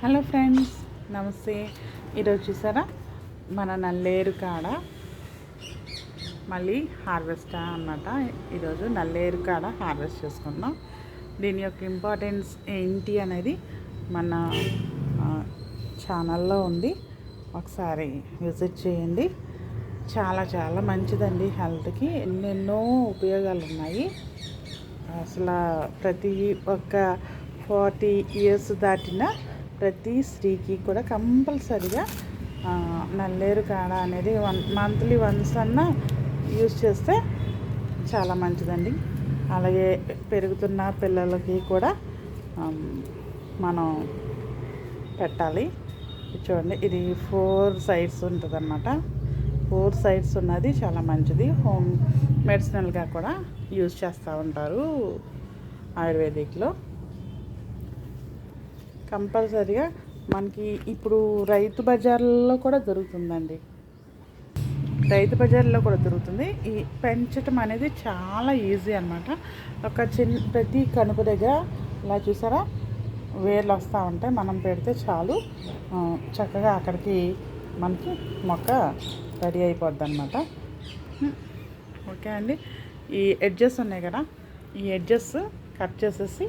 Hello friends, నమస్తే. ఈరోజు చూసారా మన నల్లేరు కాడ మళ్ళీ హార్వెస్ట్ అన్నమాట. ఈరోజు నల్లేరు కాడ హార్వెస్ట్ చేసుకుందాం. దీని యొక్క ఇంపార్టెన్స్ ఏంటి అనేది మన ఛానల్లో ఉంది, ఒకసారి విజిట్ చేయండి. చాలా చాలా మంచిదండి, హెల్త్కి ఎన్నెన్నో ఉపయోగాలు ఉన్నాయి. అసలు ప్రతి ఒక్క 40 ఇయర్స్ దాటిన ప్రతి స్త్రీకి కూడా కంపల్సరిగా నల్లేరు కాడ అనేది మంత్లీ వన్స్ అన్నా యూజ్ చేస్తే చాలా మంచిదండి. అలాగే పెరుగుతున్న పిల్లలకి కూడా మనం పెట్టాలి. చూడండి, ఇది 4 సైడ్స్ ఉంటుంది అన్నమాట. 4 సైడ్స్ ఉన్నది చాలా మంచిది. హోమ్ మెడిసినల్గా కూడా యూజ్ చేస్తూ ఉంటారు ఆయుర్వేదిక్లో. కంపల్సరిగా మనకి ఇప్పుడు రైతు బజార్లలో కూడా దొరుకుతుందండి. రైతు బజార్లో కూడా దొరుకుతుంది. ఈ పెంచటం అనేది చాలా ఈజీ అన్నమాట. ఒక ప్రతి కనుపు దగ్గర ఇలా చూసారా వేర్లు వస్తూ ఉంటాయి. మనం పెడితే చాలు, చక్కగా అక్కడికి మనకి మొక్క రెడీ అయిపోద్ది అన్నమాట. ఓకే అండి, ఈ ఎడ్జెస్ ఉన్నాయి కదా, ఈ ఎడ్జెస్ కట్ చేసేసి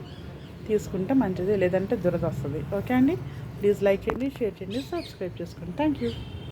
తీసుకుంటే మంచిది, లేదంటే దురద వస్తుంది. ఓకే అండి, ప్లీజ్ లైక్ చేయండి, షేర్ చేయండి, సబ్స్క్రైబ్ చేసుకోండి. Thank you.